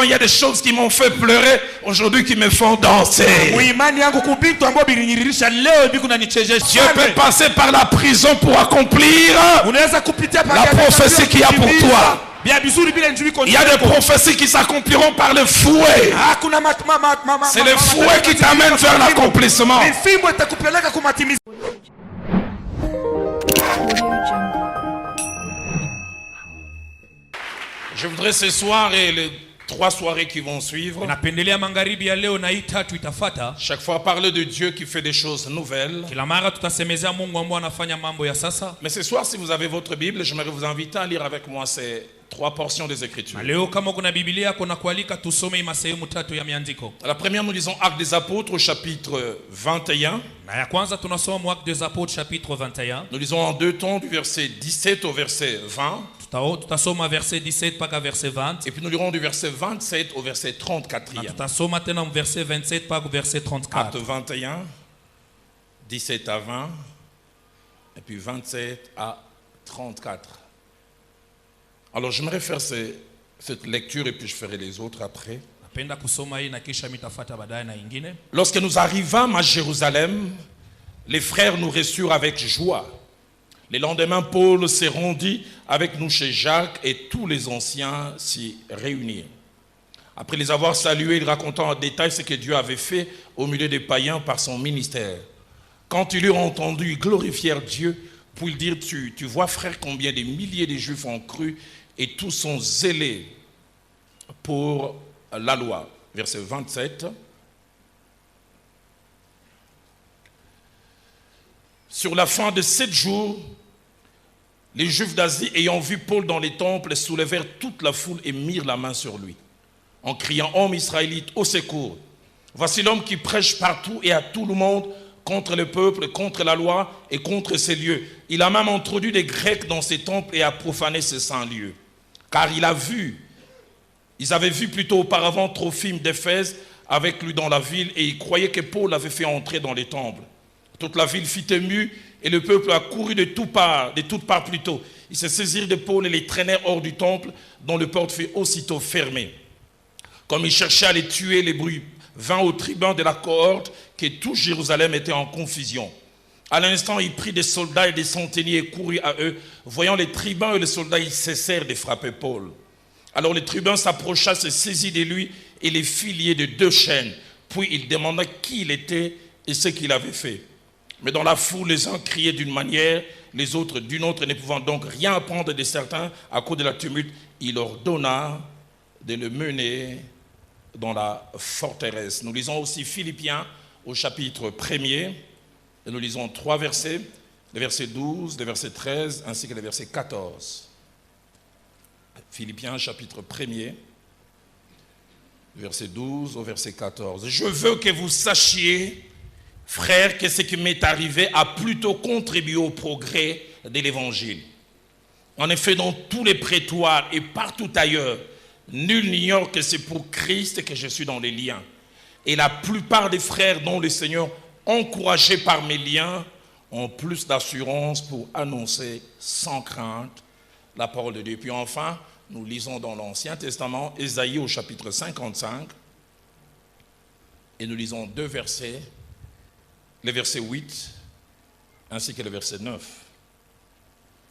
il y a des choses qui m'ont fait pleurer, aujourd'hui qui me font danser. Dieu peut passer par la prison pour accomplir la prophétie qu'il y a pour toi. Il y a des prophéties qui s'accompliront par le fouet. C'est le fouet qui t'amène vers l'accomplissement. Je voudrais ce soir et les 3 soirées qui vont suivre, chaque fois parler de Dieu qui fait des choses nouvelles. Mais ce soir, si vous avez votre Bible, j'aimerais vous inviter à lire avec moi ces 3 portions des Écritures. La première, nous lisons Actes des Apôtres au chapitre 21. Nous lisons en 2 temps du verset 17 au verset 20. Et puis nous lirons du verset 27 au verset 34. Acte 21, 17 à 20, et puis 27 à 34. Alors j'aimerais faire cette lecture et puis je ferai les autres après. Lorsque nous arrivâmes à Jérusalem, les frères nous reçurent avec joie. Le lendemain, Paul s'est rendu avec nous chez Jacques et tous les anciens s'y réunirent. Après les avoir salués, il raconta en détail ce que Dieu avait fait au milieu des païens par son ministère. Quand ils eurent entendu, ils glorifièrent Dieu, puis ils dirent, tu vois frère combien de milliers de Juifs ont cru et tous sont zélés pour la loi. Verset 27. Sur la fin de 7 jours, les Juifs d'Asie, ayant vu Paul dans les temples, soulevèrent toute la foule et mirent la main sur lui, en criant « Homme israélite, au secours! Voici l'homme qui prêche partout et à tout le monde contre le peuple, contre la loi et contre ces lieux. Il a même introduit des Grecs dans ces temples et a profané ces saints lieux. Car ils avaient vu plutôt auparavant Trophime d'Éphèse avec lui dans la ville et ils croyaient que Paul l'avait fait entrer dans les temples. Toute la ville fut émue et le peuple a couru de toutes parts plutôt. Ils se saisirent de Paul et les traînèrent hors du temple, dont le porte fut aussitôt fermé. Comme ils cherchaient à les tuer, les bruits vint aux tribuns de la cohorte que tout Jérusalem était en confusion. À l'instant, il prit des soldats et des centeniers et courut à eux. Voyant les tribuns et les soldats, ils cessèrent de frapper Paul. Alors le tribun s'approcha, se saisit de lui et les fit lier de 2 chaînes. Puis il demanda qui il était et ce qu'il avait fait. Mais dans la foule, les uns criaient d'une manière, les autres d'une autre, ne pouvant donc rien apprendre de certains à cause de la tumulte, il ordonna de le mener dans la forteresse. Nous lisons aussi Philippiens au chapitre 1er, et nous lisons 3 versets, le verset 12, le verset 13, ainsi que le verset 14. Philippiens chapitre 1er, verset 12 au verset 14. Je veux que vous sachiez, frères, que ce qui m'est arrivé a plutôt contribué au progrès de l'Évangile. En effet, dans tous les prétoires et partout ailleurs, nul n'ignore que c'est pour Christ que je suis dans les liens. Et la plupart des frères dont le Seigneur, encouragés par mes liens, ont plus d'assurance pour annoncer sans crainte la parole de Dieu. Puis enfin, nous lisons dans l'Ancien Testament, Ésaïe au chapitre 55, et nous lisons 2 versets, le verset 8, ainsi que le verset 9.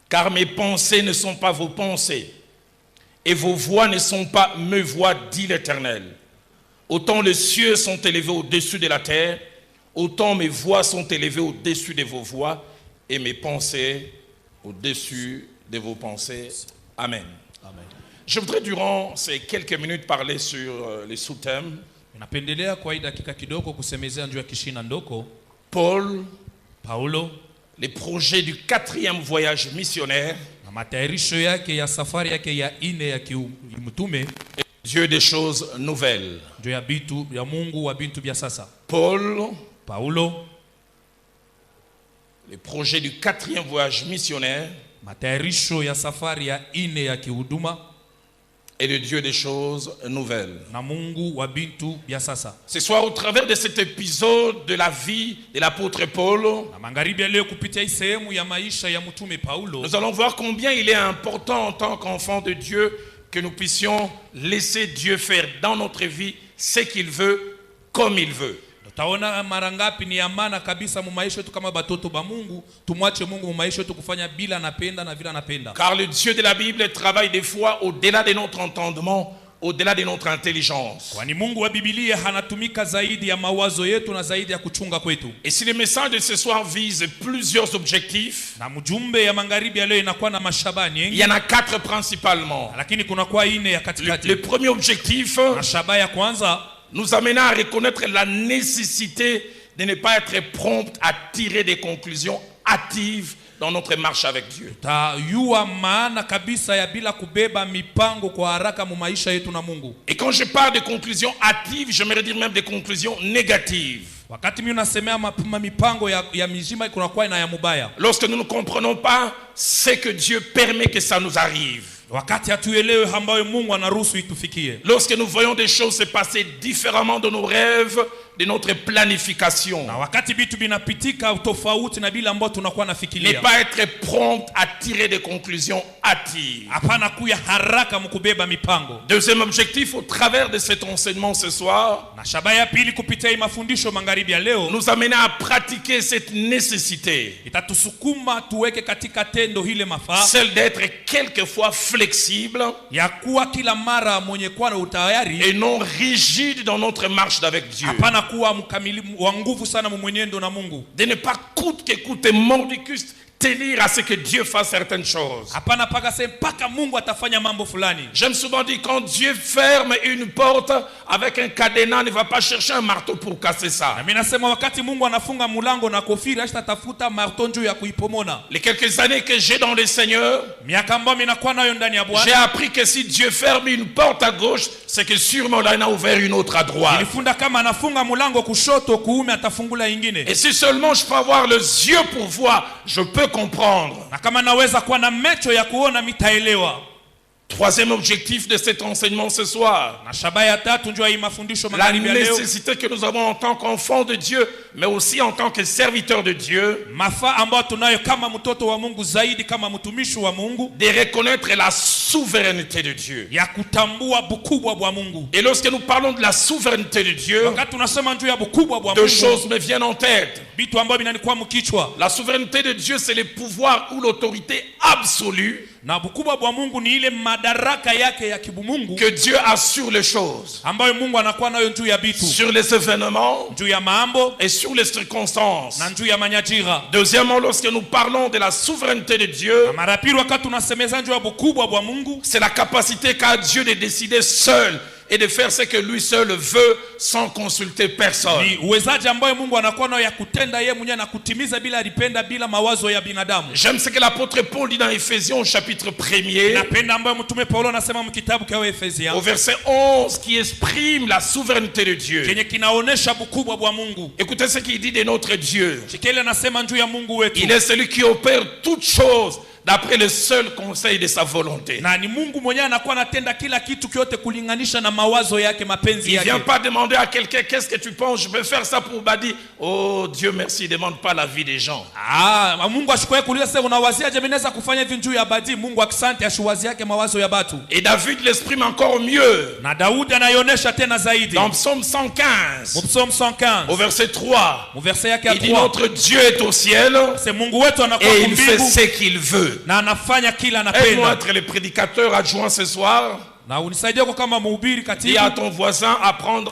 Car mes pensées ne sont pas vos pensées, et vos voix ne sont pas mes voix, dit l'Éternel. Autant les cieux sont élevés au-dessus de la terre, autant mes voix sont élevées au-dessus de vos voix, et mes pensées au-dessus de vos pensées. Amen. Amen. Je voudrais durant ces quelques minutes parler sur les sous-thèmes. Paul, Paulo, les projets du 4e voyage missionnaire, Dieu des choses nouvelles. Paul, Paulo, les projets du 4e voyage missionnaire, et le Dieu des choses nouvelles. Ce soir, au travers de cet épisode de la vie de l'apôtre Paul, nous allons voir combien il est important en tant qu'enfant de Dieu que nous puissions laisser Dieu faire dans notre vie ce qu'il veut, comme il veut. Taona mara ngapi ni amana kabisa mu maisha yetu kama batoto ba Mungu, tumwache Mungu mu maisha yetu kufanya bila anapenda na vile anapenda. Car le Dieu de la Bible travaille des fois au-delà de notre entendement, au-delà de notre intelligence. Kwani Mungu wa Biblia hanatumika zaidi ya mawazo yetu na zaidi ya kuchunga kwetu. Et si le message de ce soir vise plusieurs objectifs, Na mjumbe ya magharibi ya leo inakuwa na mashabani il yengi, y en a 4 principalement. lakini kuna kwa ine ya katikati. Le premier objectif Mashaba ya kwanza nous amène à reconnaître la nécessité de ne pas être prompt à tirer des conclusions hâtives dans notre marche avec Dieu. tayua maana kabisa ya bila kubeba mipango kwa haraka mu maisha yetu na Mungu. Et quand je parle de conclusions hâtives, j'aimerais dire même des conclusions négatives. Wakati mimi nasemea mipango ya mijima kuna kwa ina ya mubaya. Lorsque nous ne comprenons pas ce que Dieu permet que ça nous arrive. Wakati hatuelewe ambayo Mungu anaruhusu itufikie. Lorsque nous voyons des choses se passer différemment de nos rêves, de notre planification. Na wakati vitu vinapitika tofauti na bila ambao tunakuwa Ne nafikiria. pas être prompt à tirer des conclusions hâtives. Hapana kuya haraka mkubeba mipango. Deuxième objectif, au travers de cet enseignement ce soir, Na shabaha ya pili kupitia hii mafundisho magharibi ya leo, nous amener à pratiquer cette nécessité, itatusukuma tuweke katika tendo hile mafaa celle d'être quelquefois flexible ya kuwa kila mara mwenye kuwa na utayari et non rigide dans notre marche avec Dieu. hapana kuwa mkamilifu wa nguvu sana mwenendo na Mungu. De ne pas coûte que coûte mordicus tenir à ce que Dieu fasse certaines choses. Hapana paka se mpaka Mungu atafanya mambo fulani. J'aime souvent dire, quand Dieu ferme une porte avec un cadenas, ne va pas chercher un marteau pour casser ça. Na mimi nasema wakati Mungu anafunga mulango na kofiri hatafuta marto njoo ya kuipomona. Les quelques années que j'ai dans le Seigneur, Miaka ambayo mimi nakuwa nayo ndani ya j'ai Bwana, appris que si Dieu ferme une porte à gauche, c'est que sûrement là, il a ouvert une autre à droite. nilifunda kama anafunga mulango kushoto kuume atafungula ingine. Et si seulement je peux avoir les yeux pour voir, je peux comprendre. Na kama naweza kuwa na macho ya kuona mitaelewa. Troisième objectif de cet enseignement ce soir, Na shabaha ya tatu njoo hii mafundisho la magharibi ya leo. nécessité que nous avons en tant qu'enfants de Dieu, mais aussi en tant que serviteurs de Dieu, Mafaa ambayo tunayo kama mtoto wa Mungu zaidi kama mtumishi wa Mungu de reconnaître la souveraineté de Dieu. ya kutambua bukubwa bwa Mungu. Et lorsque nous parlons de la souveraineté de Dieu, Wakati tunasema njoo ya bukubwa bwa deux Mungu, choses me viennent en tête. vitu ambavyo vinanikuwa mkichwa. La souveraineté de Dieu, c'est le pouvoir ou l'autorité absolue Na bukubwa bwa Mungu ni ile madaraka yake ya kibumungu que Dieu a sur les choses, ambayo Mungu anakuwa nayo juu ya vitu, sur les événements juu ya mambo et sur les circonstances. na juu ya manyajira. Deuxièmement, lorsque nous parlons de la souveraineté de Dieu, Na mara pili wakati tunasemeza juu ya bukubwa bwa Mungu, c'est la capacité qu'a Dieu de décider seul et de faire ce que lui seul veut sans consulter personne. ni uwezaji ambayo Mungu anakuwa nayo ya kutenda yeye mwenyewe na kutimiza bila alipenda bila mawazo ya binadamu. J'aime ce que l'apôtre Paul dit dans Éphésiens au chapitre 1er, Napenda ambayo mtume Paulo anasema mkitabu kwa Efesia au verset 11, qui exprime la souveraineté de Dieu. kenye kinaonesha bukubwa bwa Mungu. Écoutez ce qu'il dit de notre Dieu. Chikele anasema juu ya Mungu wetu. Il est celui qui opère toutes choses d'après le seul conseil de sa volonté. Na ni Mungu mwenyewe anakuwa anatenda kila kitu kyote kulinganisha na mawazo yake, mapenzi Il ne yake. vient pas demander à quelqu'un, qu'est-ce que tu penses, je peux faire ça pour Badi. Oh Dieu merci, demande pas la vie des gens. Mungu ashukue kuuliza sasa unawaziaje mimi naweza kufanya hivi juu ya Badi. Mungu asante ashuwazi yake mawazo ya batu. Et David l'exprime encore mieux. Na Daudi anaionyesha tena zaidi. Dans Psaume 115, Psaume 115 au verset 3, mu verset yake ya il dit 3. notre Dieu est au ciel C'est Mungu wetu anakuwa et il fait mbingu ce qu'il veut. na anafanya kila Aide-moi à anapenda. être le prédicateur adjoint ce soir. Na unisaidie kwa kama mhubiri Dis katibu. à ton voisin,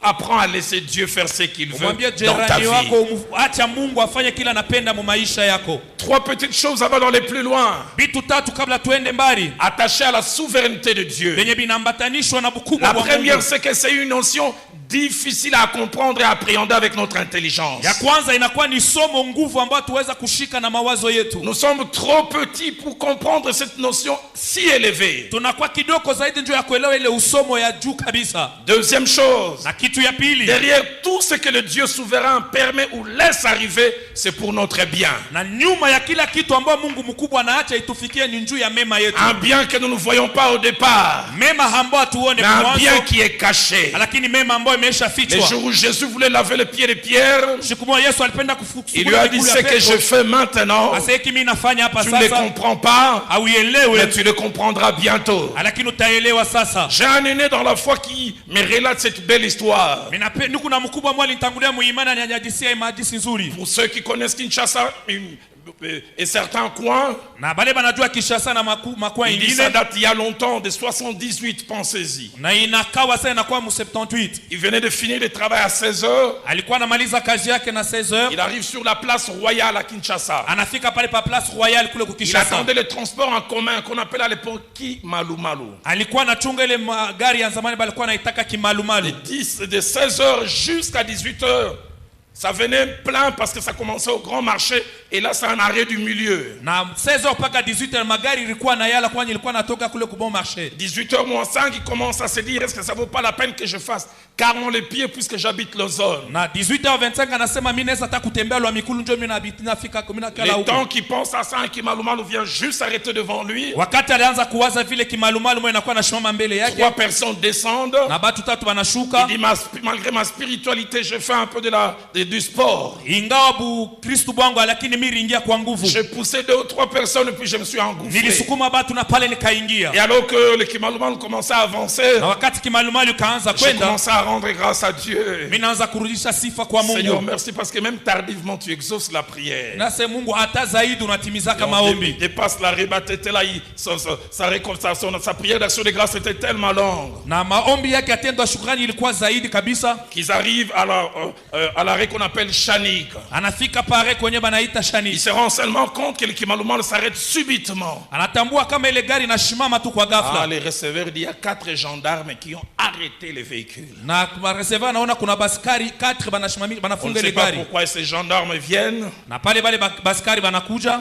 apprends à laisser Dieu faire ce qu'il veut Mwambie dans ta jirani vie. wako acha Mungu afanye kila anapenda mu maisha yako. Trois petites choses avant d'aller plus loin. Vitu tatu kabla tuende mbali. Attaché à la souveraineté de Dieu. Venye binambatanishwa na bukubwa La wa première, Mungu. c'est que c'est une notion difficile à comprendre et à appréhender avec notre intelligence. Ya kwanza inakuwa ni somo nguvu ambayo tuweza kushika na mawazo yetu. Nous sommes trop petits pour comprendre cette notion si élevée. Tunakuwa kidogo zaidi ndio ya kuelewa ile usomo ya juu kabisa. Deuxième chose, Na kitu ya pili, derrière tout ce que le Dieu souverain permet ou laisse arriver, c'est pour notre bien. na nyuma ya kila kitu ambayo Mungu mkubwa anaacha itufikie ni njuu ya mema yetu. Un bien que nous ne voyons pas au départ, Mema ambayo tuone mais un bien mwanzo, qui est caché. lakini mema ambayo Le jour où Jésus voulait laver les pieds de Pierre, il lui a dit, ce que je fais maintenant, tu ne les comprends pas, mais tu les comprendras bientôt. J'ai un aîné dans la foi qui me relate cette belle histoire. Pour ceux qui connaissent Kinshasa et certains coins, il dit ça date il y a longtemps, de 78, pensez-y. Il venait de finir le travail à 16h. Il arrive sur la place royale à Kinshasa. Il attendait le transport en commun qu'on appelle à l'époque Kimalumalu. De 16h jusqu'à 18h. Ça venait plein parce que ça commençait au grand marché et là c'est un arrêt du milieu. 18h moins 5, il commence à se dire, est-ce que ça vaut pas la peine que je fasse 40 les pieds puisque j'habite le zone. Le temps qu'il pense à ça, Kimalumalu vient juste arrêter devant lui. 3 personnes descendent. Il dit, malgré ma spiritualité, je fais un peu du sport. J'ai poussé 2 ou 3 personnes et puis je me suis engouffré. Et alors que le Kimalumalu commençait à avancer, j'ai commencé à rendre grâce à Dieu. Seigneur, merci parce que même tardivement tu exauces la prière. Il dépasse la ribatete là, sa prière d'action de grâce était tellement longue qu'ils arrivent à l'arrêt qu'on appelle Shanik. Il se rend seulement compte que le Kimalumalu s'arrête subitement. Les receveurs, il y a 4 gendarmes qui ont arrêté les véhicules. On ne sait pas pourquoi ces gendarmes viennent.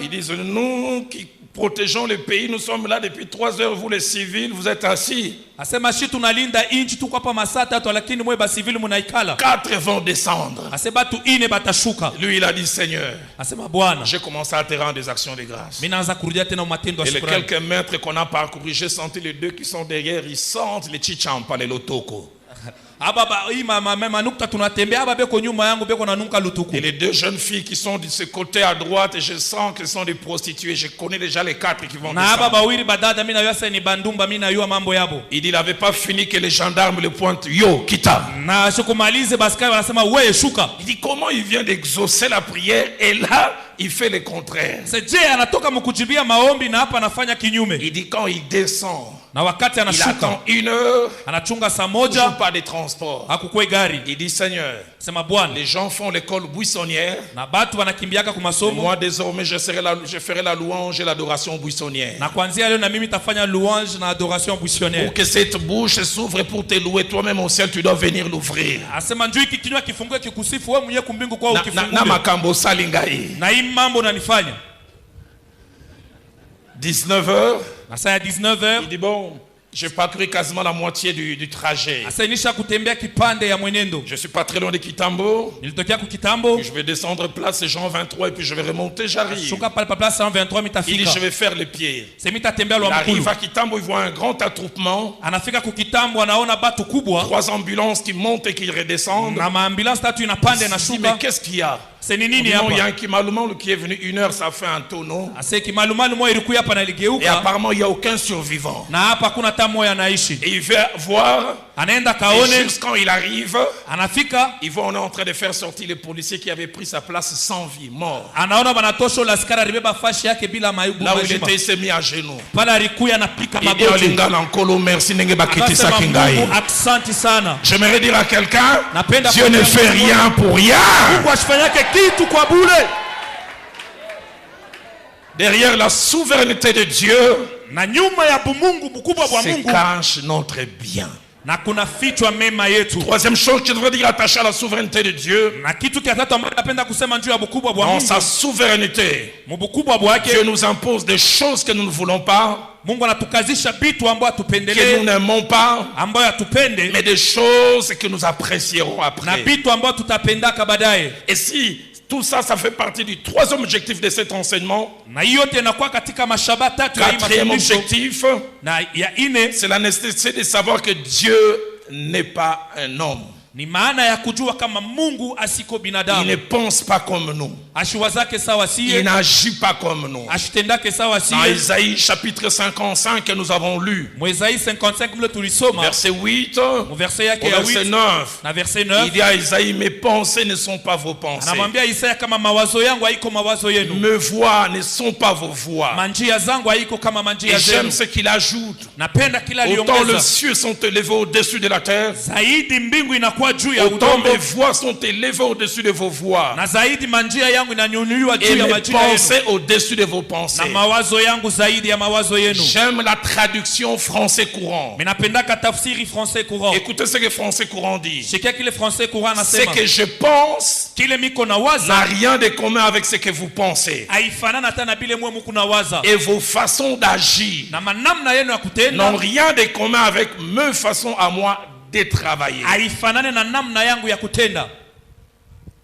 Ils disent, nous qui protégeons le pays, nous sommes là depuis 3 heures, vous les civils, vous êtes assis. 4 vont descendre. Lui il a dit, Seigneur, j'ai commencé à te rendre des actions de grâce. Et les quelques mètres qu'on a parcouru, j'ai senti les 2 qui sont derrière, ils sentent les chichampa, les lotoko. Et les 2 jeunes filles qui sont de ce côté à droite, et je sens qu'elles sont des prostituées. Je connais déjà les 4 qui vont descendre. Il dit, il n'avait pas fini que les gendarmes le pointent. Yo, Kita. Il dit, comment il vient d'exaucer la prière et là, il fait le contraire. Il dit, quand il descend, il attend 1 heure, toujours pas de transport. Il dit, Seigneur, les gens font l'école buissonnière. Moi désormais je ferai la louange et l'adoration buissonnière. Pour que cette bouche s'ouvre pour te louer, toi-même au ciel tu dois venir l'ouvrir. Na makambo salingai. 19h. Il dit, bon, j'ai parcouru quasiment la moitié du trajet. Je suis pas très loin de Kitambo. Je vais descendre place Jean 23 et puis je vais remonter, j'arrive. Il dit, je vais faire les pieds. Il arrive à Kitambo, il voit un grand attroupement. 3 ambulances qui montent et qui redescendent. Il dit, mais qu'est-ce qu'il y a? Il y a un Kimalumalu qui est venu 1 heure, ça fait un tonneau. Et apparemment il n'y a aucun survivant. Et il va voir. Et juste quand il arrive, il voit on est en train de faire sortir les policiers qui avaient pris sa place sans vie, mort. Là où il était, il s'est mis à genoux. Il dit merci. J'aimerais dire à quelqu'un, Dieu ne fait rien pour rien. Derrière la souveraineté de Dieu se cache notre bien. Troisième chose que je devrais dire attaché à la souveraineté de Dieu, dans sa souveraineté, Dieu nous impose des choses que nous ne voulons pas, que nous n'aimons pas, mais des choses que nous apprécierons après. Et si tout ça, ça fait partie du 3e objectif de cet enseignement. 4e objectif, c'est la nécessité de savoir que Dieu n'est pas un homme. Ni maana ya kujua kama Mungu asiko Il binadamu. ne pense pas comme nous. Ashiwazake sawa Il siye. n'agit pas comme nous. Ashitendake sawa Dans siye. Isaïe chapitre 55 que nous avons lu, Mwezai 55 mle tulisoma. verset 8 Verset au yake ya verset 8 9, na verset il 9. dit à Isaïe, mes pensées ne sont pas vos pensées. Anamwambia Isaya kama mawazo yangu haiko mawazo yenu. Mes voix ne sont pas vos voix. Manjia zangu haiko kama manjia Et j'aime zenu. ce qu'il ajoute. Napenda kila Autant les aliongeza. cieux sont élevés au-dessus de la terre, Zaidi mbingu inakuwa juu ya autant udongo. mes voix sont élevées au-dessus de vos voix. Na zaidi manjia yangu inanyunyuliwa Et juu ya mes majina yenu. pensées au-dessus de vos Na pensées. mawazo yangu zaidi ya mawazo yenu. J'aime la traduction français courant. Minapendaka tafsiri français courant. Écoutez ce que français courant dit. Sikia kile français courant Ce anasema. que je pense Kile miko na n'a waza rien de commun avec ce que vous pensez. haifanana hata na bile mwe muku na waza. Et vos façons d'agir Na manamna yenu ya n'ont kutenda rien de commun avec mes façons à moi de travailler. haifanane na namna yangu ya kutenda.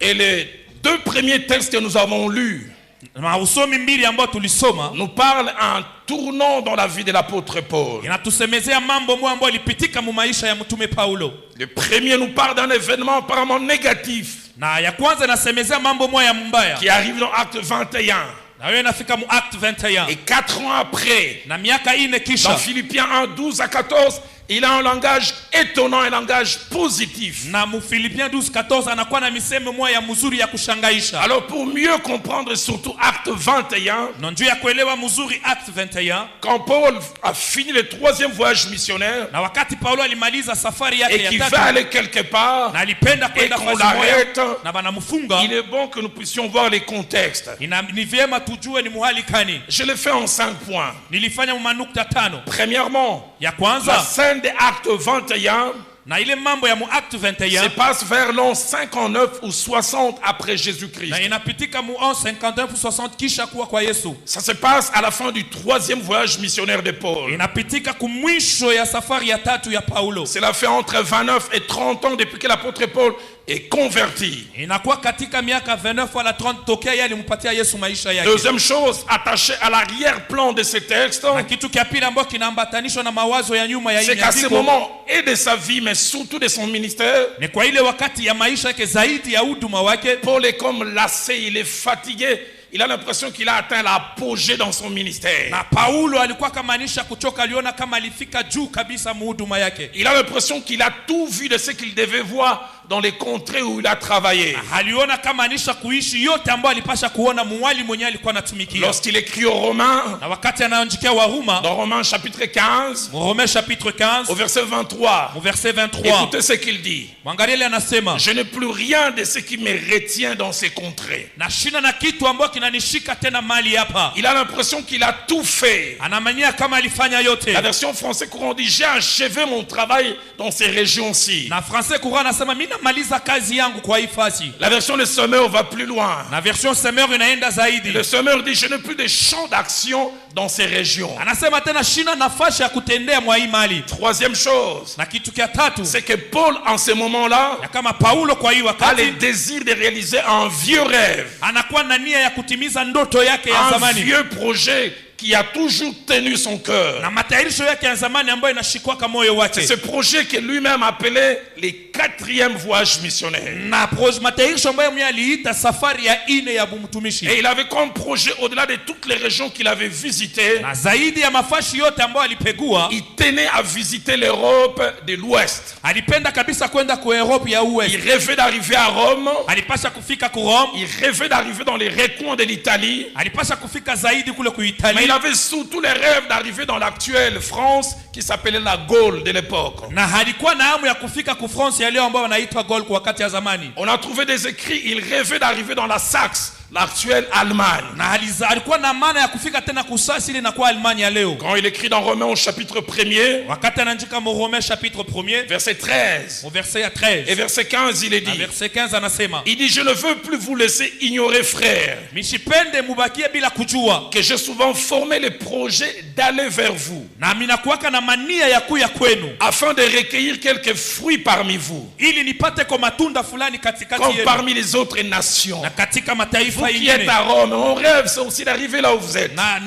Et les deux premiers textes que nous avons lus Na usomi mbili ambao tulisoma nous parlent un tournant dans la vie de l'apôtre Paul. inatusemezea mambo mwa ambayo ilipitika mu maisha ya mtume Paulo. Le premier nous parle d'un événement apparemment négatif Na ya kwanza inasemezea mambo mwa ya mbaya. qui arrive dans Acte 21. Na wewe inafika mu Act 21. Et 4 ans après, Na miaka ine dans kisha Philippiens 1, 12 à 14, il a un langage étonnant, un langage positif. na mu Philippiens 12:14 anakuwa na misemo moja ya mzuri ya kushangaisha. Alors pour mieux comprendre surtout Acte 21, Na njoo ya kuelewa mzuri Act 21, quand Paul a fini le 3e voyage missionnaire na wakati Paulo alimaliza safari et yake ya qu'il va tatu aller quelque part, na alipenda kwenda et qu'on fasi moja l'arrête, na banamfunga, il est bon que nous puissions voir les contextes. ni vyema tujue ni muhali kani. Je le fais en 5 points. Nilifanya manukta 5. Premièrement, Ya la kwanza scène de Acte 21 na ile mambo ya mu Act se 21 passe vers l'an 59 ou 60 après Jésus-Christ. na inapitika mu 59 60 kisha kuwa kwa Yesu. Ça se passe à la fin du 3e voyage missionnaire de Paul. Inapitika kumwisho ya safari ya tatu ya Paulo. Cela fait entre 29 et 30 ans depuis que l'apôtre Paul est converti. Inakuwa katika miaka 29 wala 30 tokea yeye alimpatia Yesu maisha yake. Deuxième chose, attachée à l'arrière-plan de ce texte, Na kitu kia pili ambacho kinaambatanishwa na mawazo ya nyuma ya hii c'est qu'à ce andiko moment et de sa vie, mais surtout de son ministère, ni kwa ile wakati ya maisha yake zaidi ya huduma wake, Paul est comme lassé, il est fatigué. Il a l'impression qu'il a atteint l'apogée dans son ministère. na Paulo alikuwa kamaanisha kuchoka, aliona kama alifika juu kabisa muhuduma yake. Il a l'impression qu'il a tout vu de ce qu'il devait voir dans les contrées où il a travaillé. Aliona kama anisha kuishi yote ambayo alipasha kuona muwali mwenyewe alikuwa anatumikia. Lorsqu'il écrit aux Romains, Na wakati anaandikia Waroma, dans Romains chapitre 15, Romains chapitre 15 au verset 23, au verset 23, écoutez ce qu'il dit. mwangalie anasema, Je n'ai plus rien de ce qui me retient dans ces contrées. na shina na kitu ambacho kinanishika tena mali hapa. Il a l'impression qu'il a tout fait. Anamania kama alifanya yote. La version française courant dit, j'ai achevé mon travail dans ces régions-ci. Na français courant anasema mimi namaliza kazi yangu kwa hii fasi. La version de Semeur va plus loin. Na version Semeur inaenda zaidi. Le Semeur dit, je n'ai plus de champ d'action dans ces régions. Anasema tena shina nafasi ya kutendea mwa hii mali. Troisième chose, Na kitu kia tatu, c'est que Paul, en ce moment-là, ya kama Paulo kwa hii a le wakati désir de réaliser un vieux rêve, anakuwa na nia ya kutimiza ndoto yake ya un zamani. vieux projet qui a toujours tenu son cœur. Na matayarisho yake ya zamani ambayo inashikwaka moyo C'est wake. ce projet que lui-même appelait les 4e voyages missionnaires. Na matayarisho ambayo mwenye aliita safari ya ine ya mtumishi. Et il avait comme projet, au-delà de toutes les régions qu'il avait visitées, Na zaidi ya mafashi yote ambayo alipegua, il tenait à visiter l'Europe de l'Ouest. alipenda kabisa kwenda kwa Europe ya Il Uwest. rêvait d'arriver à Rome. Alipasha kufika ku Rome, Il rêvait d'arriver dans les recoins de l'Italie. alipasha kufika zaidi kule ku Mais Italy. il avait surtout les rêves d'arriver dans l'actuelle France qui s'appelait la Gaule de l'époque. Na alikuwa na hamu ya kufika ku France ya leo ambayo wanaitwa Gaul kwa wakati ya zamani. On a trouvé des écrits, il rêvait d'arriver dans la Saxe, l'actuelle Allemagne. Na alikuwa na maana ya kufika tena kusasi ile na kwa Allemagne ya leo. Quand il écrit dans Romains au chapitre 1er, Wakati anaandika mu Romains chapitre 1er, verset 13 au verset ya et 13. verset 15, il est Na dit, verset 15 anasema, il dit, je ne veux plus vous laisser ignorer, frères, mishipende mubakie bila kujua. que j'ai souvent formé le projet d'aller vers vous, Na minakuwaka na mania ya kuya kwenu, afin de recueillir quelques fruits parmi vous, ili nipate kwa matunda fulani katikati comme yenu parmi les autres nations. na katika Vous mataifa qui êtes ingine. à Rome, mon rêve c'est aussi d'arriver là où vous êtes. Na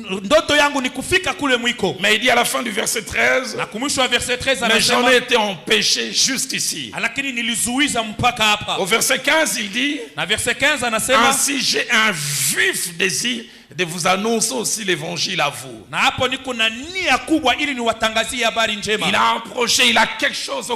ndoto yangu ni kufika kule mwiko. Mais il dit à la fin du verset 13, Na kumwisho wa verset 13 mais j'en anasema ai été empêché juste ici. lakini nilizuiza mpaka hapa. Au verset 15, il dit, Na verset 15 anasema ainsi j'ai un vif désir de vous annoncer aussi l'évangile à vous. na hapo niko na nia kubwa ili niwatangazie habari njema. Il a un projet, il a quelque chose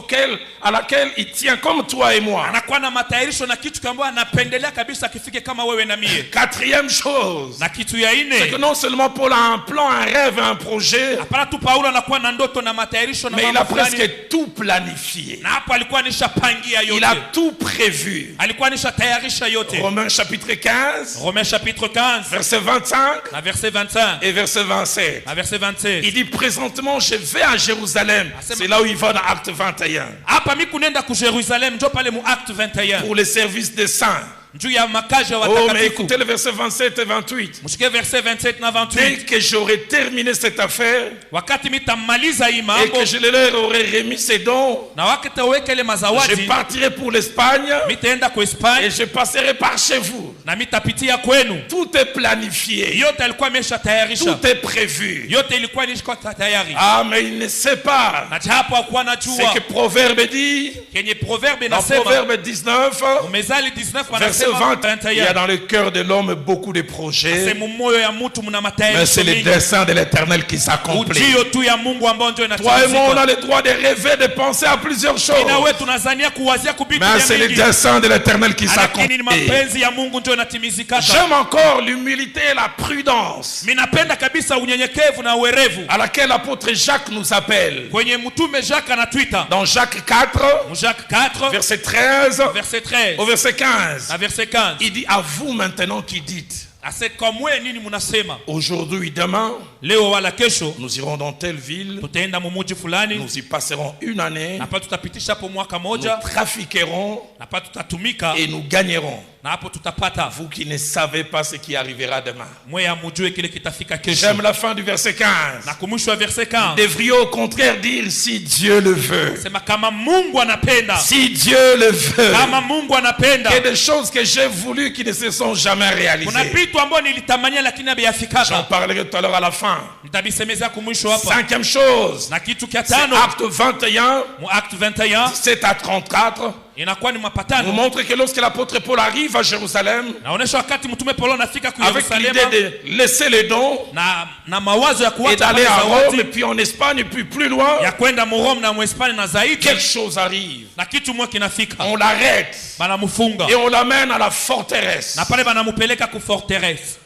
à laquelle il tient comme toi et moi. Anakuwa na matayarisho na kitu ambacho anapendelea kabisa kifike kama wewe na mie. Quatrième chose, Na kitu ya c'est que ine, non seulement Paul a un plan, un rêve, un projet, hapana tu Paulo anakuwa na ndoto na matayarisho na mais il a mambo fulani. presque tout planifié. Na hapo alikuwa anishapangia Il a yote. tout prévu. Alikuwa anisha yote. Romains chapitre 15, Romains chapitre 15 verset 25 na verset 25 et verset 27. na verset 27. Il dit présentement je vais à Jérusalem. C'est là où il va dans Acte 21. Hapa mimi kunenda ku Jerusalem ndio pale mu Acte 21. Pour les services des saints. Juu ya makazi ya Oh, mais watakatifu. écoutez le verset 27 et 28. Mshike verset 27 na Dès 28. que j'aurai terminé cette affaire Wakati mitamaliza hii et mambo que je leur aurai remis ces dons, na wakati weke ile je mazawadi partirai pour l'Espagne mitaenda ku et Espagne je passerai par chez vous. na mitapitia kwenu. Tout est planifié. Yote alikuwa ameshatayarisha. Tout est prévu. Yote ilikuwa nishiko tayari. Ah, mais il ne sait pas. Na hapo hakuwa C'est najua. que Proverbe dit, Kenye proverbe dans inasema Proverbe 19, Mezali 19 verset wanasema 20, il y a dans le cœur de l'homme beaucoup de projets, sema moyo ya mtu mna mais matayarisho c'est le mingi. dessein de l'Éternel qui s'accomplit. Ujio tu ya Mungu ambao ndio Toi et moi, on a inatimizika. le droit de rêver, de penser à plusieurs choses, Na wewe tunazania kuwazia kubitu mais ya c'est le mingi. dessein de l'Éternel qui Lakini ni s'accomplit. mapenzi ya Mungu ndio inatimizika. J'aime encore l'humilité et la prudence Mimi napenda kabisa unyenyekevu na uwerevu. à laquelle l'apôtre Jacques nous appelle. Kwenye mtume Jacques anatwita. Dans Jacques 4, Jacques 4 verset 13 verset 13 au verset 15, na verset 15. il dit à vous maintenant qui dites, Ase kamwe nini mnasema? aujourd'hui, demain, Leo wala kesho nous irons dans telle ville, tutaenda mumuji fulani. nous y passerons une année, Na hapa tutapitisha hapo mwaka nous moja. trafiquerons Na hapa tutatumika et nous gagnerons. na hapo tutapata. Vous qui ne savez pas ce qui arrivera demain. Mwe amujue kile kitafika kesho. J'aime la fin du verset 15. Na kumwisho wa verset 15. Devriez au contraire dire si Dieu le veut. Sema kama Mungu anapenda. Si Dieu le veut. Kama Mungu anapenda. Il y a des choses que j'ai voulu qui ne se sont jamais Kuna réalisées. vitu ambavyo nilitamania lakini J'en habiyafikaka. parlerai tout à l'heure à la fin. Nitabisemeza kumwisho hapa. Cinquième chose, Na kitu kia c'est tano Acte 21, mu Acte 21 17 à 34, inakuwa ni nous mapatano. montre que lorsque l'apôtre Paul arrive à Jérusalem, Naonesha wakati mtume Paulo anafika ku avec l'idée Yerusalemu de laisser les dons na mawazo ya et kuacha d'aller à Rome, et zawadi puis en Espagne, et puis plus loin, ya kwenda mu Rome na mu Hispania na zaidi, quelque chose arrive. na kitu mwa kinafika. On l'arrête Banamfunga et on l'amène à la forteresse. na pale banamupeleka ku forteresse.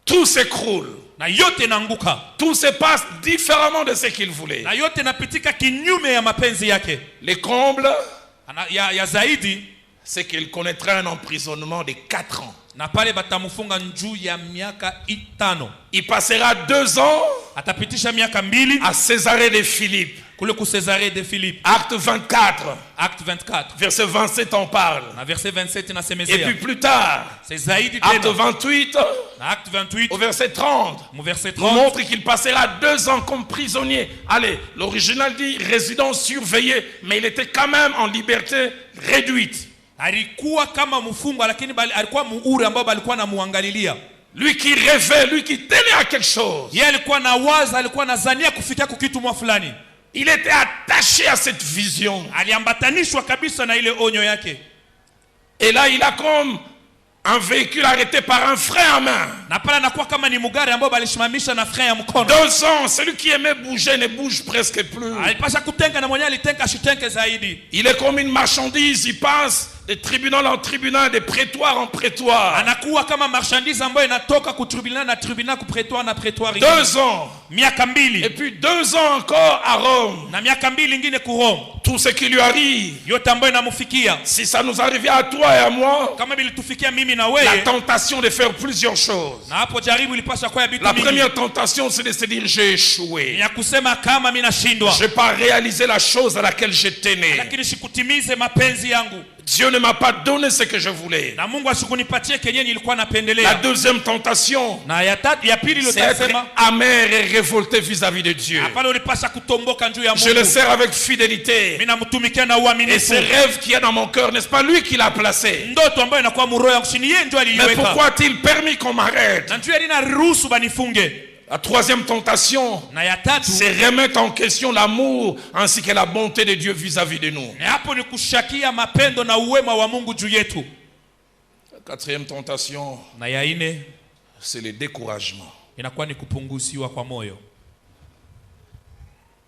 Tout s'écroule. Na yote naanguka. Tout se passe différemment de ce qu'il voulait. Na yote napitika kinyume ya mapenzi yake. Les combles, Ya zaidi, c'est qu'il connaîtra un emprisonnement de 4 ans. na pale batamufunga njuu ya miaka 5. Il passera 2 ans Atapitisha miaka 2 à Césarée de Philippe. kule ku Césarée de Philippe. Acte 24, Acte 24 verset 27 en parle. na verset 27 Et inasemezea. puis plus tard, C'est zaidi acte tena. 28, Na Acte 28 au verset 30, mu verset nous 30 montre qu'il passera 2 ans comme prisonnier. Allez, l'original dit résident surveillé, mais il était quand même en liberté réduite. alikuwa kama mfungwa lakini alikuwa muuri ambao balikuwa namuangalilia. Lui qui rêvait, lui qui tenait à quelque chose. Yeye alikuwa na waza, alikuwa nazania kufikia kitu mwa fulani. Il était attaché à cette vision. Aliambatanishwa kabisa na ile onyo yake. Et là, il a comme un véhicule arrêté par un frein à main. Na pala nakuwa kama ni mugari ambao balishimamisha na frein ya mkono. 2 ans, celui qui aimait bouger ne bouge presque plus. Alipasha kutenga na mwenyewe alitenga ashitenke zaidi. Il est comme une marchandise, il passe de tribunal en tribunal, de prétoire en prétoire. Anakuwa kama marchandise ambayo inatoka ku tribunal na tribunal ku prétoire na prétoire. 2 ans. Miaka 2. Et puis 2 ans encore à Rome. Na miaka 2 ingine ku Rome. Tout ce qui lui arrive, Yote ambayo inamufikia. si ça nous arrivait à toi et à moi, Kama bilitufikia mimi na la wewe. tentation de faire plusieurs choses. Na hapo jaribu ilipasha kwa vitu La mingi. première tentation, c'est de se dire j'ai échoué. Ya kusema kama mimi nashindwa. Je n'ai pas réalisé la chose à laquelle je tenais. Lakini sikutimize mapenzi yangu. Dieu ne m'a pas donné ce que je voulais. Na Mungu asikunipatie kenye nilikuwa La napendelea. deuxième tentation, Na ya pili c'est être lotasema amer et révolté vis-à-vis de Dieu. hapana ulipasha kutomboka njuu ya Je le Mungu. sers avec fidélité. Mimi namtumikia na Et uaminifu. ces rêves qu'il y a dans mon cœur, n'est-ce pas lui qui l'a placé? Ndoto ambayo inakuwa muroho yangu chini yeye ndio Mais aliiweka. pourquoi a-t-il permis qu'on m'arrête? Na njoo alina ruhusu banifunge. La troisième tentation, Na ya tatu c'est remettre en question l'amour ainsi que la bonté de Dieu vis-à-vis de nous. ni hapo ni kushakia mapendo na uwema wa Mungu juu yetu. La quatrième tentation, Na ya ine c'est le découragement. inakuwa ni kupunguziwa kwa moyo.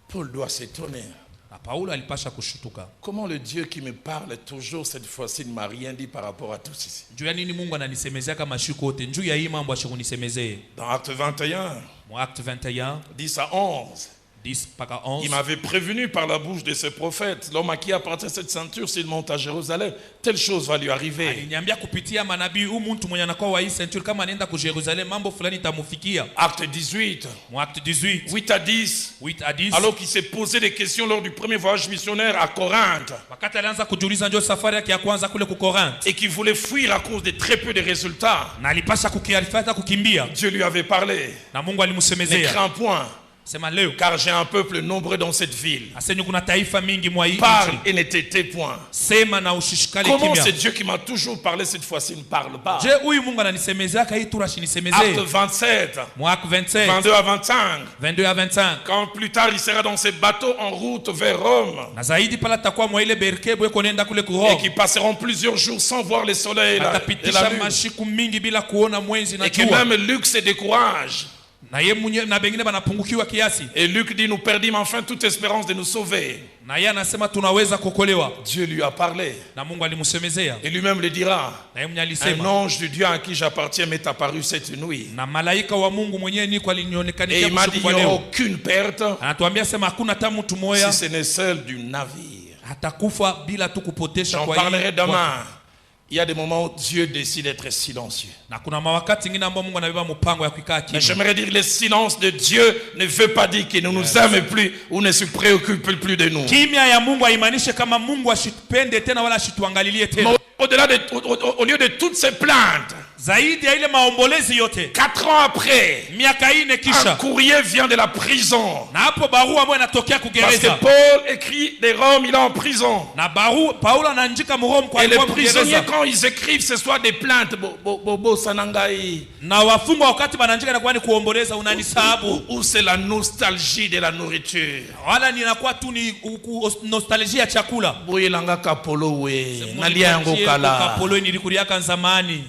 Paul doit s'étonner. Na Paulo alipasha kushutuka. Comment le Dieu qui me parle toujours cette fois-ci ne m'a rien dit par rapport à tout ceci? Juu ya nini Mungu ananisemezea kama shuko yote? Juu ya hii mambo ashikunisemezee. Dans Acte 21, Mu Acte 21 10 à 11, 10 mpaka 11. il m'avait prévenu par la bouche de ce prophète, l'homme à qui appartient cette ceinture, s'il monte à Jérusalem, telle chose va lui arriver. Aliniambia kupitia manabii huyu mtu mwenye anakuwa wa hii century kama anaenda ku Jerusalem mambo fulani itamufikia. Acte 18, Mu Acte 18 8 à 10, 8 à 10. alors qu'il s'est posé des questions lors du premier voyage missionnaire à Corinthe Wakati alianza kujiuliza ndio safari yake ya kwanza kule ku Corinth. et qu'il voulait fuir à cause de très peu de résultats, Na alipasha kukialifata kukimbia. Dieu lui avait parlé. Na Mungu Ne alimsemezea. crains point, Sema leo car j'ai un peuple nombreux dans cette ville. asenyu kuna taifa mingi mwa hii Parle nchi. et ne t'étais point. Sema na ushishikale Comment kimya. c'est Dieu qui m'a toujours parlé cette fois-ci ne parle pas? Je huyu Mungu ananisemezea kai turashi Acte nisemezee. 27, Mu Acte 27 22 à 25. 22 à 25. Quand plus tard il sera dans ses bateaux en route vers Rome Na zaidi pala takuwa mwa ile berkebu eko nenda kule ku et Rome. qui passeront plusieurs jours sans voir le soleil et la Atapitisha lune. mashiku mingi bila kuona mwezi na Et que jua. même Luc se décourage. Na ye mwenye na bengine banapungukiwa kiasi. Et Luc dit, nous perdîmes enfin toute espérance de nous sauver. Na yeye anasema tunaweza kuokolewa. Dieu lui a parlé. Na Mungu alimsemezea. Et lui-même le dira. Na yeye mwenye Un alisema. ange du Dieu à qui j'appartiens m'est apparu cette nuit. Na malaika wa Mungu mwenyewe niko Et alinionekania il m'a dit, usiku il wa n'y aura leo. aucune perte Anatuambia sema hakuna hata mtu si moya ce n'est celle du navire. atakufa bila tu kupotesha J'en kwa parlerai hii. demain. Il y a des moments où Dieu décide d'être silencieux. Na kuna mawakati ingine ambao Mungu anabeba mpango ya kuikaa Mais kimya. j'aimerais dire, le silence de Dieu ne veut pas dire qu'il ne nous aime plus ou ne se préoccupe plus de nous. Kimya ya Mungu haimaanishi kama Mungu ashitupende tena wala ashituangalilie tena. Mais au-delà de, au lieu de toutes ces plaintes, Zaidi ya ile maombolezi yote, 4 ans après, miaka ine un kisha, courrier vient de la prison. na hapo barua ambayo inatokea Parce que kugereza. Paul écrit de Rome, il est en prison. Na barua Paulo anaandika Mrome kwa Et les alikuwa prisonniers, kugereza. quand ils écrivent, ce soit des plaintes. Bobo Sanangai. Na wafungwa wakati wanaandika inakuwa ni kuomboleza, unanisahabu. Ou c'est la nostalgie de la nourriture. Wala ninakuwa tu ni nostalgia ya chakula. Boyelanga kapolo we. Nalia yango kala. Kapolo nilikuliaka zamani.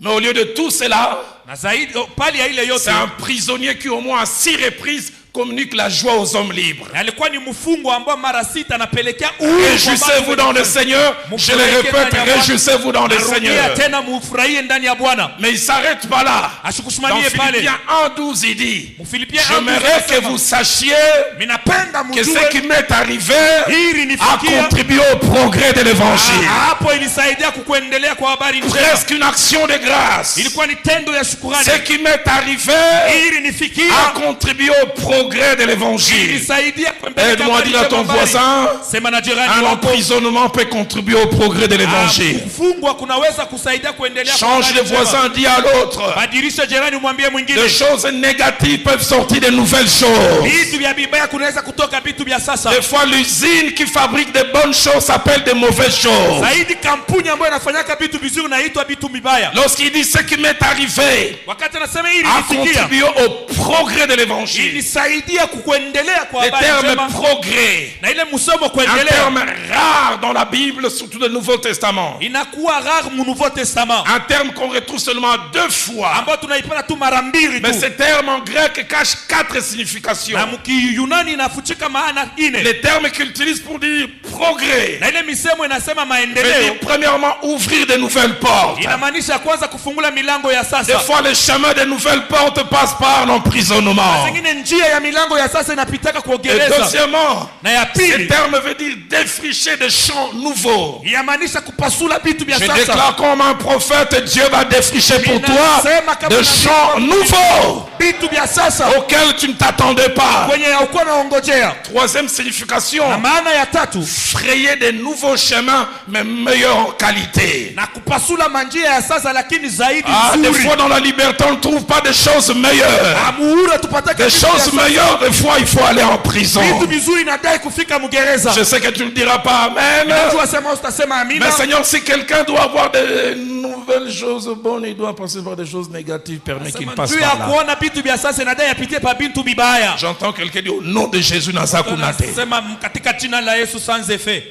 Mais au lieu de tout cela, Na zaidi pali ya ile yote, c'est un prisonnier qui au moins à 6 reprises communique la joie aux hommes libres. alikuwa ni mfungwa ambao mara 6 anapelekea uhuru kwa Réjouissez-vous dans le Seigneur. Je le répète, réjouissez-vous dans le Seigneur. tena mufurahie ndani ya Bwana. Mais il ne s'arrête pas là. Dans Ashikusimamie pale. Philippiens 1:12, il dit, Mfilipiens 1:12 j'aimerais que anasema, vous sachiez minapenda que ce qui mjue m'est arrivé hili a nifikia contribué au progrès de l'évangile. hapo ilisaidia kukuendelea kwa habari njema. Presque une action de grâce. Ilikuwa ni tendo ya shukrani. Ce qui m'est arrivé Hili nifikia a contribué au progrès de l'évangile. ilisaidia kuendelea kwa Aide-moi à habari dire à ton njema. voisin, Sema na jirani un wako, emprisonnement peut contribuer au progrès de l'évangile. kufungwa kunaweza kusaidia kuendelea kwa Change habari de njema. voisin, dis à l'autre. Badilisha jirani umwambie mwingine. Des choses négatives peuvent sortir de nouvelles choses. Vitu vya vibaya kunaweza kutoka vitu vya sasa. Des fois, l'usine qui fabrique de bonnes choses s'appelle de mauvaises choses. Zaidi kampuni ambayo inafanyaka vitu vizuri inaitwa vitu vibaya. Lorsqu'il dit ce qui m'est arrivé Wakati anasema hili a nisikia, contribué au progrès de l'évangile. ilisaidia kukuendelea kwa Le habari terme njema. progrès, Na ile msomo un kuendelea terme rare dans la Bible, surtout le Nouveau Testament. inakuwa rare mu Nouveau Testament, Un terme qu'on retrouve seulement 2 fois. ambayo tunaipata tu mara mbili Mais tu. ce terme en grec cache 4 significations. Na mkiyunani inafuchika maana ine. Les termes qu'il utilise pour dire progrès, Na ile misemo inasema veut maendeleo, dire premièrement ouvrir de nouvelles portes. inamaanisha kwanza kufungula milango ya Des sasa. fois, le chemin des nouvelles portes passe par l'emprisonnement. Zingine njia ya ya milango ya sasa inapitaka Et kuogeleza. deuxièmement, Na ya ce pili terme veut dire défricher des champs nouveaux. yamaanisha kupasula vitu vya Je sasa. déclare comme un prophète, Dieu va défricher pour toi des champs nouveaux Vitu vya sasa auxquels tu ne t'attendais pas. kwenye haukuwa unaongojea. Troisième signification, Na maana ya tatu, frayer des nouveaux chemins, mais meilleurs en qualité. na kupasula manjia ya sasa lakini zaidi Des nzuri. fois dans la liberté, on ne trouve pas des choses meilleures. Amuhura tupataka Des vitu vya choses sasa. meilleures, des fois, il faut aller en prison. Vitu vizuri nadai kufika mgereza. Je sais que tu ne diras pas Amen. Najua sema usitasema amina. Mais Seigneur, si quelqu'un doit avoir de nouvelles choses bonnes, il doit passer par des choses négatives, permet qu'il passe Juu ya par là. kuona vitu vya sasa nadai apitie pa bintu bibaya. J'entends quelqu'un dire au nom de Jésus Nazakunate. Sema katika jina la Yesu sans effet.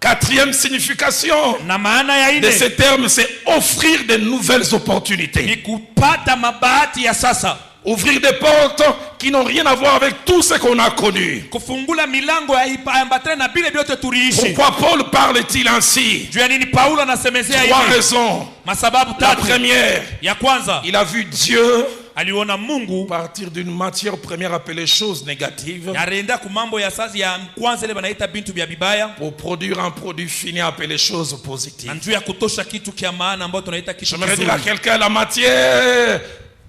Quatrième signification Na maana ya de ine ces termes, c'est offrir de nouvelles opportunités. ni kupata mabahati ya sasa. Ouvrir des portes qui n'ont rien à voir avec tout ce qu'on a connu. Kufungula milango ya ambatana na bile vyote tuliishi. Pourquoi Paul parle-t-il ainsi? Juu ya nini Paulo anasemezea Trois hivi? raisons. Masababu La tatu. première, Ya kwanza, il a vu Dieu aliona Mungu partir d'une matière première appelée choses négatives yarenda ku mambo ya sasa ya kwanza ile banaita bintu vya bibaya pour produire un produit fini appelé choses positives. njuu ya kutosha kitu kia maana ambayo tunaita kitu J'aimerais dire à kizuri. quelqu'un, la matière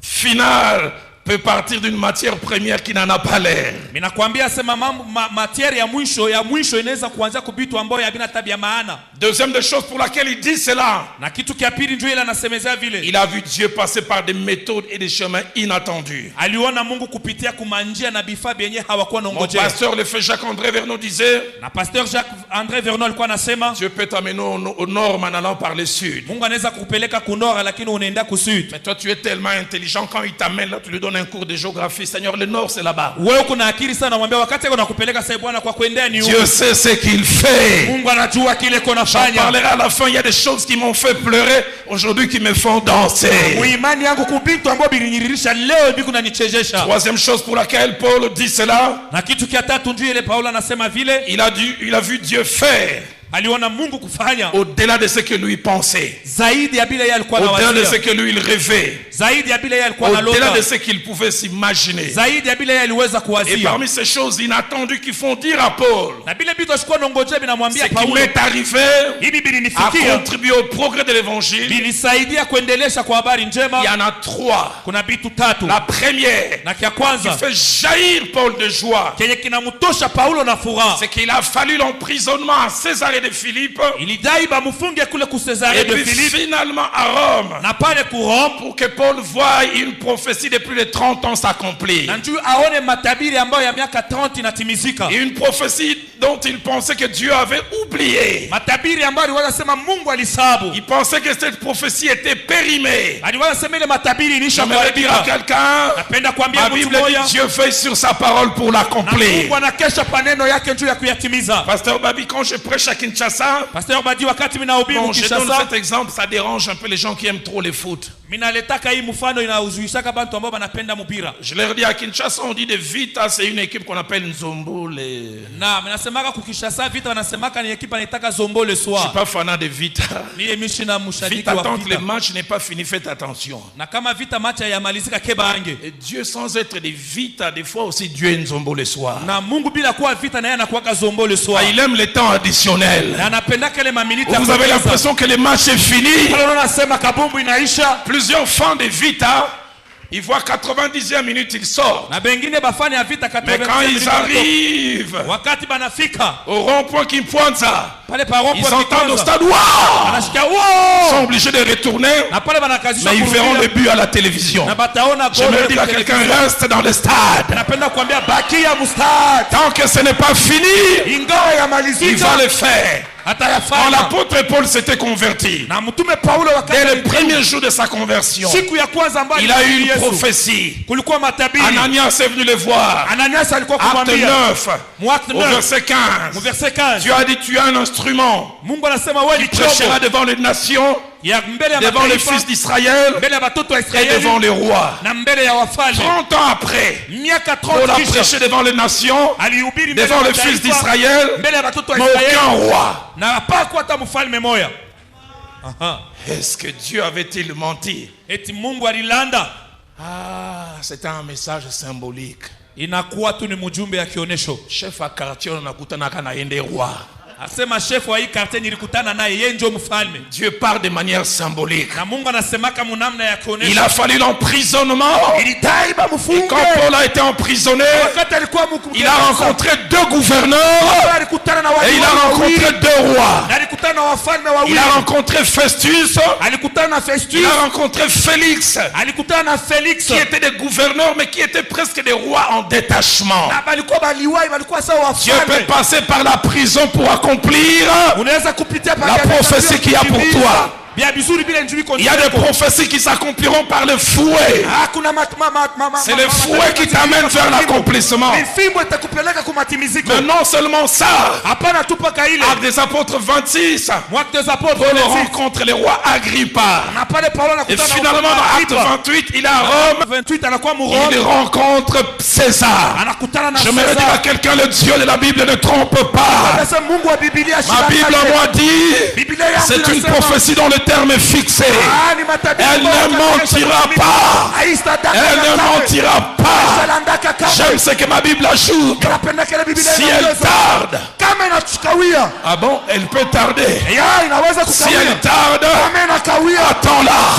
finale peut partir d'une matière première qui n'en a pas l'air. Minakwambia sema mambo matiere ya mwisho inaweza kuanzia kubitu ambayo havina tabia maana. Deuxième des choses pour laquelle il dit cela, Na kitu kia pili njoo ile anasemezea vile. il a vu Dieu passer par des méthodes et des chemins inattendus. Aliona Mungu kupitia kumanjia na bifaa benye hawakuwa Mon naongojea. pasteur, le frère Jacques-André Vernon disait, Na pasteur Jacques-André Vernon alikuwa anasema Dieu peut t'amener au nord en allant par le sud. Mungu anaweza kukupeleka kunora lakini unaenda kusud. Mais toi, tu es tellement intelligent, quand il t'amène là, tu lui donnes un cours de géographie. Seigneur, le nord, c'est là-bas. Wewe kuna akili sana, mwambia wakati yako nakupeleka sasa Bwana kwa kuendea ni huko. Dieu sait ce qu'il fait. Mungu anajua kile J'en konafanya. parlerai à la fin. Il y a des choses qui m'ont fait pleurer aujourd'hui qui me font danser. Muimani yangu kubitu ambao bilinyiririsha leo biku nanichezesha. Troisième chose pour laquelle Paul dit cela, Na kitu kia tatu ndio ile Paulo anasema vile il a vu Dieu faire aliona Mungu kufanya au-delà de ce que lui pensait, zaidi ya bila yeye alikuwa au-delà de ce anawazia. que lui il rêvait, Zaidi ya bila yeye alikuwa au-delà analota. de ce qu'il pouvait s'imaginer. Zaidi ya bila yeye aliweza Et kuwazia. parmi ces choses inattendues qui font dire à Paul, Na bila bitu ashikuwa nongojea binamwambia ce qui Paulo. m'est arrivé Hivi a bilinifikia. contribué au progrès de l'évangile. Bilisaidia kuendelesha kwa habari njema. Il y en a trois. Kuna bitu tatu. La première, Na kia qui kwanza fait jaillir Paul de joie, kenye kinamtosha Paulo na furaha. c'est qu'il a fallu l'emprisonnement à Césarée de Philippe Ilidai bamufunge kule ku Césarée et de puis Philippe finalement à Rome na pale ku Rome pour que Paul voie une prophétie de plus de 30 ans s'accomplir. na njoo aone matabiri ambayo ya miaka 30 inatimizika. Et une prophétie dont il pensait que Dieu avait oublié. Matabiri ambayo aliweza sema Mungu alisabu. Il pensait que cette prophétie était périmée. Aliweza sema ile matabiri ilisha J'aimerais dire à kuharibika. quelqu'un, Napenda kuambia ma mtu Bible mmoja dit Dieu veille sur sa parole pour na l'accomplir. Mungu anakesha paneno yake juu ya kuyatimiza. Pasteur Babi, quand je prêche à Kinshasa, Pastor Badi wakati minahubiri bon, je donne Kinshasa, cet exemple, ça dérange un peu les gens qui aiment trop le foot. minaletaka hii mfano inauzuishaka bantu ambao banapenda mpira. Je leur dis à Kinshasa, on dit de Vita, c'est une équipe qu'on appelle Nzombo. Na minasemaka ku Kinshasa Vita wanasemaka ni ekipa inaitaka Zombo le Je suis soir. pas fanat de Vita. Ni mishina mshadiki Vita, wa tant que le Vita. match n'est pas fini, faites attention. Na kama Vita match yamalizika kebange. Et Dieu, sans être de Vita, des fois aussi Dieu est Nzombo le soir. Na Mungu bila kuwa Vita na yeye anakuwa Zombo le soir. Ah, il aime le temps additionnel. Na anapendaka ile maminiti ya Vous avez kuongeza. l'impression que le match est fini. Pale unasema kabumbu inaisha. Plusieurs fans de Vita, ils voient 90e minute, ils sortent. Na bengine bafani ya Vita Mais quand ils arrivent wakati banafika au rond-point Kimpwanza, pale paron ils entendent au stade, waouh! anashikia Ils sont wow. obligés de retourner, Na pale banakazisha mais ils verront kurudia. le but à la télévision. Na bataona J'aimerais goli dire à kwa quelqu'un, televisheni. reste dans le stade. Napenda kuambia bakia mustad. Tant que ce n'est pas fini, Ingawa il yamalizika va le faire. Quand atayafanya. l'apôtre Paul s'était converti, Na mtume Paulo dès wakati le premier jour de sa conversion, siku ya kwanza ambayo il a eu une Yesu, prophétie. kulikuwa matabiri. Ananias est venu le voir. Ananias alikuwa Acte kumwambia 9, Acte au 9 verset 15. mu verset 15 Dieu a dit, tu as un instrument. Mungu anasema wewe ni Tu prêcheras chombo devant les nations, ya mbele ya devant les mataifa, fils d'Israël mbele ya watoto wa et Israeli devant les rois. na mbele ya wafalme. 30 ans après, Miaka Paul 30 a kisha prêché devant les nations, alihubiri mbele devant ya les fils mataifa, d'Israël, mbele ya watoto wa mais aucun Israeli roi. na hapakuwa hata mfalme moya. Aha. Est-ce que Dieu avait-il menti? Eti Mungu alilanda. Ah, c'était un message symbolique. Inakuwa tu ni mjumbe ya kionesho. Chef à quartier nakutanaka na yende roi. Asema chef wa hii quartier nilikutana naye, yeye ndio mfalme. Dieu parle de manière symbolique. Na Mungu anasemaka munamna ya kionesho. Il a fallu l'emprisonnement. Et quand Paul a été emprisonné, il a rencontré 2 gouverneurs et il a rencontré 2 rois. Il a rencontré Festus. Il a rencontré Félix, qui étaient des gouverneurs mais qui étaient presque des rois en détachement. Dieu peut passer par la prison pour accomplir la prophétie qu'il y a pour toi. Il y a des prophéties qui s'accompliront par le fouet. C'est le fouet qui t'amène vers l'accomplissement. Mais non seulement ça. Actes des apôtres 26, Paul rencontre le roi Agrippa. Et finalement dans Acte 28, il est à Rome. Il rencontre César. Je me dire à quelqu'un, le Dieu de la Bible ne trompe pas. Ma Bible moi dit, c'est une prophétie dont le terme est fixé. Elle ne mentira pas. Elle ne mentira pas. J'aime ce que ma Bible ajoute. Si elle tarde, ah bon, elle peut tarder. Si elle tarde, attends-la.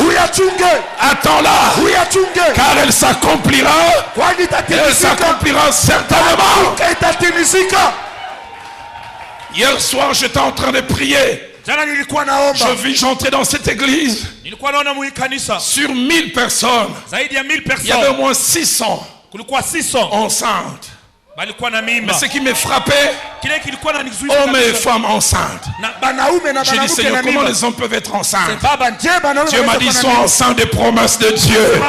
Attends-la. Car elle s'accomplira. Elle s'accomplira certainement. Hier soir, j'étais en train de prier. Je vis, j'entrais dans cette église. Sur 1000 personnes, il y avait au moins 600 enceintes. Mais ce qui me frappait, hommes et femmes enceintes. J'ai dit, Seigneur, comment les hommes peuvent être enceintes? Dieu m'a dit, ils sont enceintes des promesses de Dieu.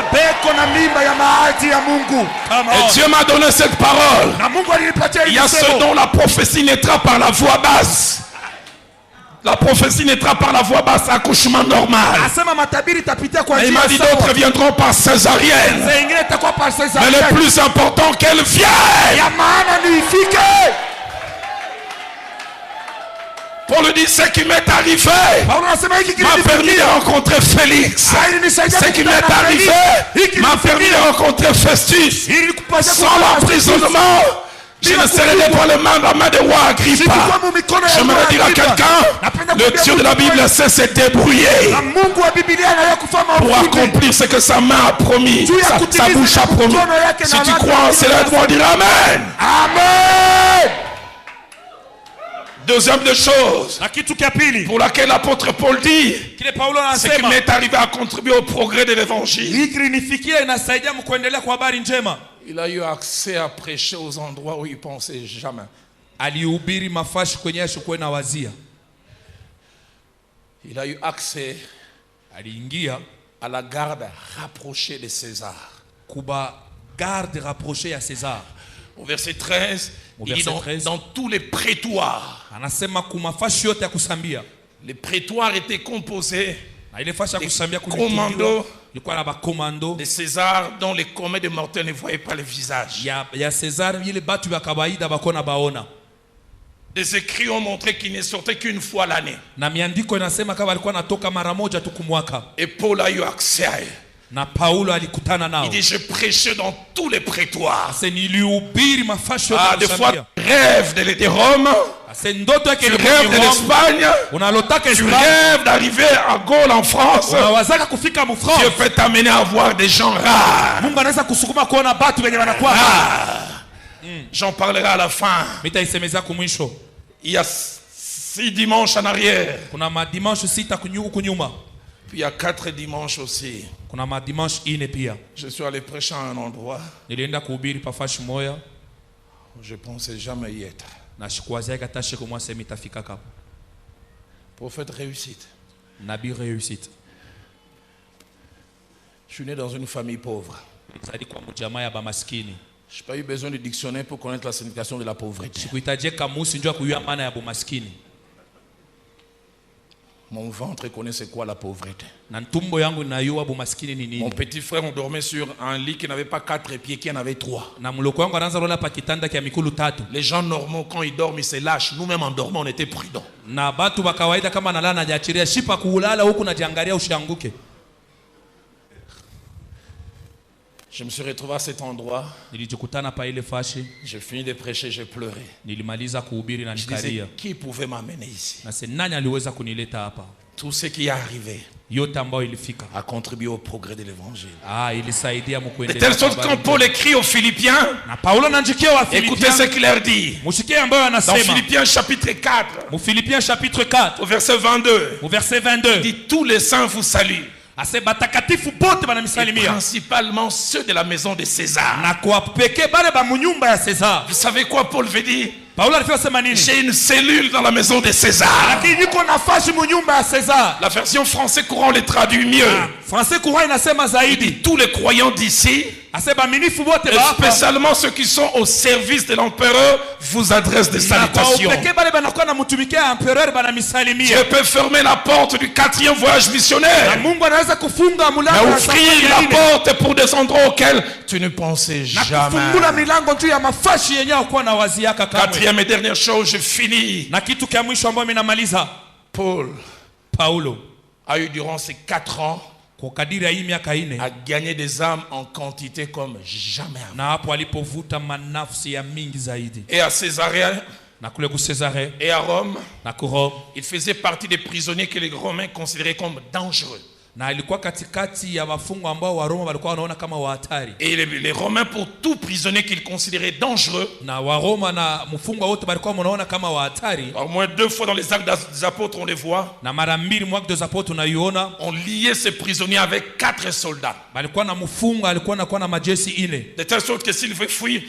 Et Dieu m'a donné cette parole. Il y a ceux dont la prophétie naîtra par la voix basse. La prophétie naîtra par la voix basse, accouchement normal. Et il m'a dit d'autres viendront par césarienne. Mais le plus important, qu'elle vienne. Paul dit, ce qui m'est arrivé m'a permis de rencontrer Félix. Ce qui m'est arrivé m'a permis de rencontrer Festus. Sans l'emprisonnement, je ne serai pas le main dans la main de roi Agrippa. Je me dire à quelqu'un, le Dieu de la Bible sait se débrouiller pour accomplir ce que sa main a promis, sa bouche a promis. Si tu crois en cela, tu dois dire Amen. Amen. Deuxième des choses pour laquelle l'apôtre Paul dit, ce qui m'est arrivé à contribuer au progrès de l'évangile. Il a eu accès à prêcher aux endroits où il pensait jamais. Il a eu accès à la garde rapprochée de César. Au verset 13, il dit dans tous les prétoires. Les prétoires étaient composés des commandos de César dont les communs de mortels ne voyaient pas le visage. Des écrits ont montré qu'il ne sortait qu'une fois l'année. Et Paul a eu accès à eux. Il dit, je prêchais dans tous les prétoires. Des fois, tu rêves de Rome, tu rêves de l'Espagne, tu rêves d'arriver à Gaulle en France. Dieu peut t'amener à voir des gens rares. J'en parlerai à la fin. Il y a 6 dimanches en arrière. Puis il y a 4 dimanches aussi. Je suis allé prêcher à un endroit où je ne pensais jamais y être. Prophète réussite. Je suis né dans une famille pauvre. Je n'ai pas eu besoin de dictionnaire pour connaître la signification de la pauvreté. Mon ventre connaissait quoi la pauvreté. Mon petit frère, on dormait sur un lit qui n'avait pas 4 pieds, qui en avait 3. Les gens normaux, quand ils dorment, ils se lâchent. Nous-mêmes en dormant, on était prudents. Je me suis retrouvé à cet endroit. Nilijikutana pa ile fashi. J'ai fini de prêcher, j'ai pleuré. Nilimaliza kuhubiri na Je disais, nikalia. qui pouvait m'amener ici? Na nani aliweza kunileta hapa? Tout ce qui est arrivé Yote ambayo ilifika. a contribué au progrès de l'évangile. Ilisaidia De mkuendelea. telle sorte quand Paul écrit aux Philippiens, Na Paulo anaandikia wa écoutez ce qu'il leur dit. Musikie ambayo Dans anasema. Philippiens chapitre 4, Mu Philippiens chapitre 4, au verset 22, au verset 22. il dit tous les saints vous saluent. Ase batakatifu bote Et banamisalimia. principalement ceux de la maison de César. Na kwa pekee bale ba munyumba ya César. Vous savez quoi Paul veut dire? Paulo alifika sema nini? J'ai une cellule dans la maison de César. Lakini niko nafasi munyumba ya César. La version français courant le traduit mieux. Français courant inasema Il zaidi. dit tous les croyants d'ici, Ase ba minifu bote et ba hapa. spécialement ceux qui sont au service de l'empereur, vous adressent des Na kwa salutations. pekee bale banakuwa na mtumikia empereur banamisalimia. Dieu peut fermer la porte du 4e voyage Na missionnaire, Mungu anaweza kufunga mais mlango wa ouvrir safari la ile. porte pour des endroits auxquels tu ne pensais Na kufungula jamais. milango juu ya mafashi yenye hakuwa na waziaka kamwe. Quatrième et dernière chose, je finis. Na kitu kia mwisho ambayo mimi namaliza. Paul Paulo a eu durant ces 4 ans kwa kadiri ya hii miaka 4 à gagner des âmes en quantité comme jamais avant. na hapo alipovuta manafsi ya mingi zaidi. Et à Césarée Na kule ku Cesare et à Rome, na ku Rome, il faisait partie des prisonniers que les Romains considéraient comme dangereux. na alikuwa katikati ya wafungwa ambao wa Roma walikuwa wanaona kama wa hatari. Et les Romains, pour tout prisonnier qu'ils considéraient dangereux, Na wa Roma na mfungwa wote walikuwa wanaona kama wa hatari. au moins 2 fois dans les actes des apôtres, on les voit, Na mara mbili mwaka des apôtres tunaiona on liait ces prisonniers avec 4 soldats. balikuwa na mfunga alikuwa anakuwa na majeshi ine. De telle sorte que s'il veut fuir,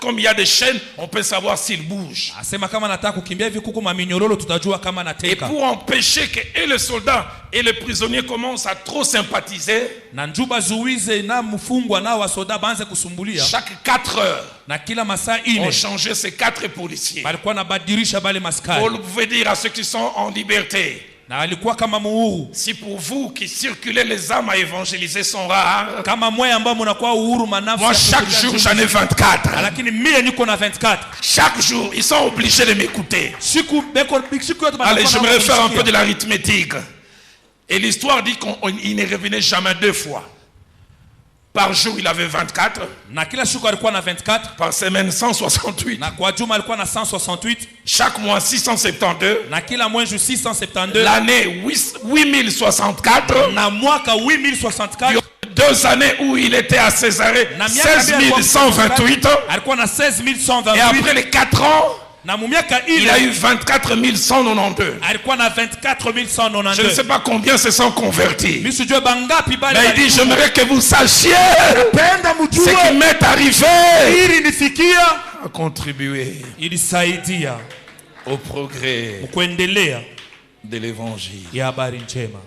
comme il y a des chaînes, on peut savoir s'il bouge. Asema kama nataka kukimbia hivi kuko maminyororo tutajua kama Et nateka. pour empêcher que et les soldats et les prisonniers commencent à trop sympathiser, Na njuba zuize na mfungwa na wasoda banze kusumbulia. chaque 4 heures, Na kila masaa on ine changeait ces 4 policiers. balikuwa nabadilisha bale maskari. Paul pouvait dire à ceux qui sont en liberté, Na alikuwa kama muhuru. si pour vous qui circulez les âmes à évangéliser sont rares, Kama mwe ambao mnakuwa uhuru manafsi. moi ya chaque kutetea jour Injili. j'en ai 24. Lakini mie niko na 24. Chaque jour, ils sont obligés de m'écouter. Siku yote Allez, banakuwa j'aimerais na faire un peu kusikia. de l'arithmétique. Et l'histoire dit qu'il ne revenait jamais 2 fois. Par jour, il avait 24. Na kila siku alikuwa na 24. Par semaine, 168. Na kwa juma alikuwa na 168. Chaque mois, 672. Na kila mwezi 672. L'année, 8064. Na mwaka 8064. 2 années où il était à Césarée, Na miaka 16128. alikuwa na Et 16128. après les 4 ans, Na mumiaka il a ile eu 24 192. alikuwa na 24 192. Je ne sais pas combien se sont convertis. Mimi sijue bangapi bali. Mais il dit, j'aimerais que vous sachiez penda ce mjue qui m'est arrivé ili nifikia a contribué ilisaidia au progrès kuendelea de l'évangile. ya habari njema.